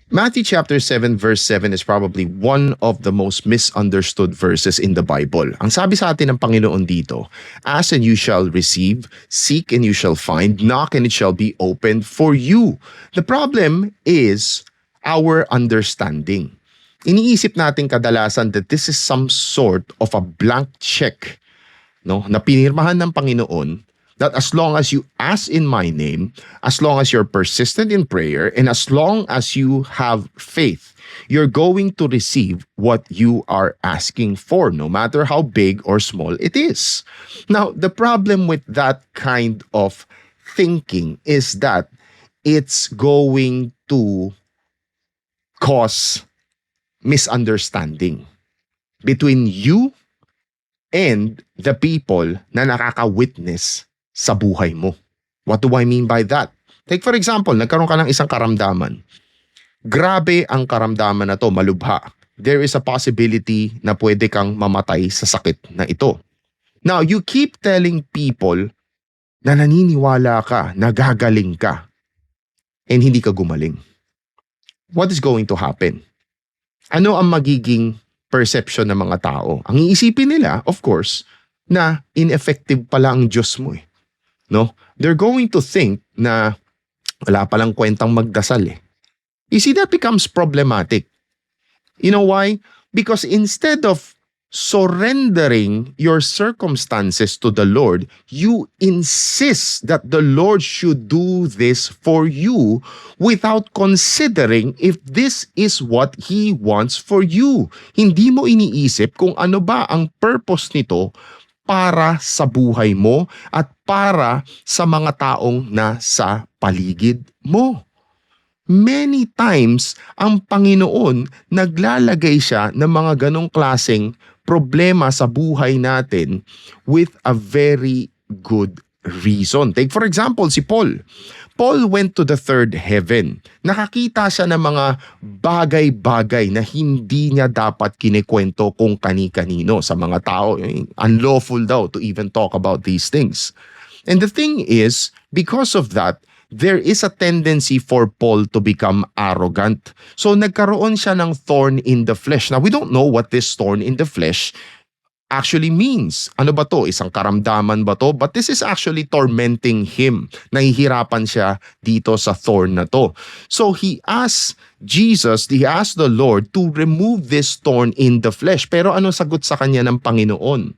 Matthew chapter 7 verse 7 is probably one of the most misunderstood verses in the Bible. Ang sabi sa atin ng Panginoon dito, ask and you shall receive, seek and you shall find, knock and it shall be opened for you. The problem is our understanding. Iniisip natin kadalasan that this is some sort of a blank check, no, na pinirmahan ng Panginoon, that as long as you ask in my name, as long as you're persistent in prayer, and as long as you have faith, you're going to receive what you are asking for, no matter how big or small it is. Now, the problem with that kind of thinking is that it's going to cause misunderstanding between you and the people na nakaka-witness sa buhay mo. What do I mean by that? Take for example, nagkaroon ka ng isang karamdaman. Grabe ang karamdaman na to, malubha. There is a possibility na pwede kang mamatay sa sakit na ito. Now, you keep telling people na naniniwala ka, nagagaling ka, and hindi ka gumaling. What is going to happen? Ano ang magiging perception ng mga tao? Ang iisipin nila, of course, na ineffective pala ang Diyos mo eh. No? They're going to think na wala palang kwentang magdasal eh. You see, that becomes problematic. You know why? Because instead of surrendering your circumstances to the Lord, you insist that the Lord should do this for you without considering if this is what He wants for you. Hindi mo iniisip kung ano ba ang purpose nito para sa buhay mo at para sa mga taong nasa paligid mo. Many times, ang Panginoon naglalagay siya ng mga ganong klaseng problema sa buhay natin with a very good reason. Take for example, si Paul. Paul went to the third heaven. Nakakita siya ng mga bagay-bagay na hindi niya dapat kinikwento kung kani-kanino sa mga tao. Unlawful daw to even talk about these things. And the thing is, because of that, there is a tendency for Paul to become arrogant. So nagkaroon siya ng thorn in the flesh. Now, we don't know what this thorn in the flesh actually means. Ano ba to? Isang karamdaman ba to? But this is actually tormenting him. Nahihirapan siya dito sa thorn na to. So he asked the Lord to remove this thorn in the flesh. Pero ano sagot sa kanya ng Panginoon?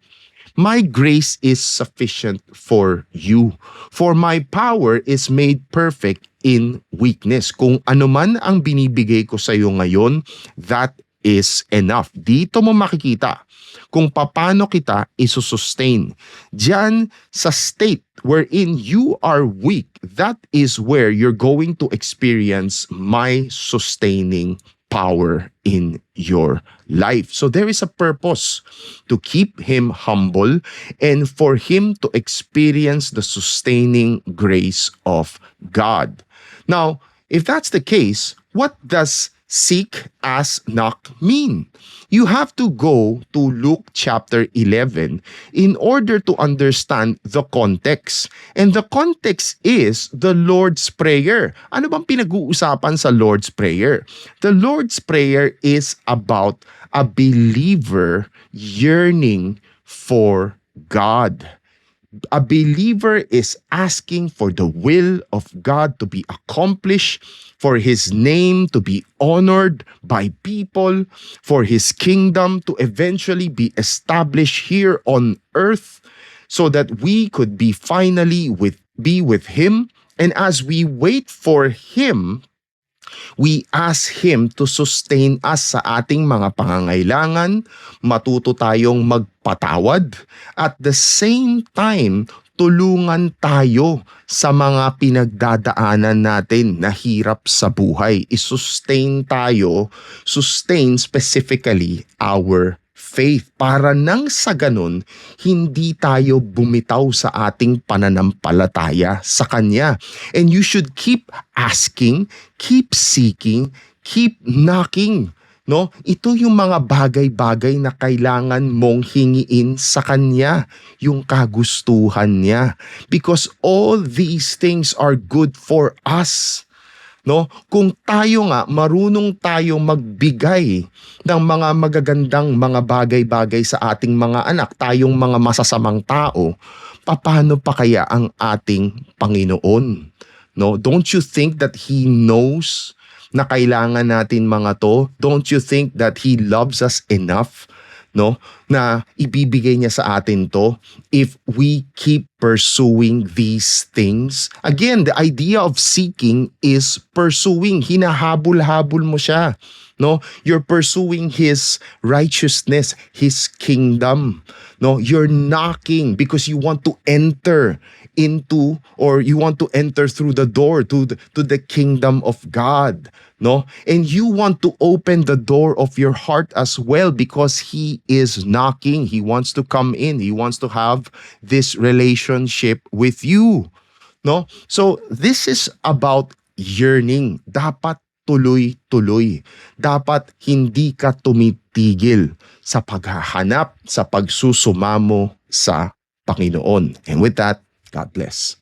My grace is sufficient for you, for my power is made perfect in weakness. Kung ano man ang binibigay ko sa iyo ngayon, that is enough. Dito mo makikita kung paano kita isusustain. Diyan sa state wherein you are weak, that is where you're going to experience my sustaining power in your life. So there is a purpose to keep him humble and for him to experience the sustaining grace of God. Now, if that's the case, what does seek, ask, knock mean? You have to go to Luke chapter 11 in order to understand the context. And the context is the Lord's Prayer. Ano bang pinag-uusapan sa Lord's Prayer? The Lord's Prayer is about a believer yearning for God. A believer is asking for the will of God to be accomplished, for His name to be honored by people, for His kingdom to eventually be established here on earth, so that we could be finally be with Him. And as we wait for Him, we ask Him to sustain us sa ating mga pangangailangan, matuto tayong magpatawad, at the same time, tulungan tayo sa mga pinagdadaanan natin na hirap sa buhay. I-sustain tayo, sustain specifically our faith para nang sa ganun, hindi tayo bumitaw sa ating pananampalataya sa Kanya. And you should keep asking, keep seeking, keep knocking. No? Ito yung mga bagay-bagay na kailangan mong hingiin sa Kanya, yung kagustuhan niya. Because all these things are good for us. no? Kung tayo nga marunong tayo magbigay ng mga magagandang mga bagay-bagay sa ating mga anak, tayong mga masasamang tao, paano pa kaya ang ating Panginoon? No, don't you think that He knows na kailangan natin mga to? Don't you think that He loves us enough, no, na ibibigay niya sa atin to if we keep pursuing these things? Again, the idea of seeking is pursuing. Hinahabol-habol mo siya. No, you're pursuing His righteousness, His kingdom. No, you're knocking because you want to enter into, or you want to enter through the door to the kingdom of God, no? And you want to open the door of your heart as well because He is knocking. He wants to come in. He wants to have this relationship with you, no? So this is about yearning. Dapat tuloy-tuloy. Dapat hindi ka tumitigil sa paghahanap, sa pagsusumamo sa Panginoon. And with that, God bless.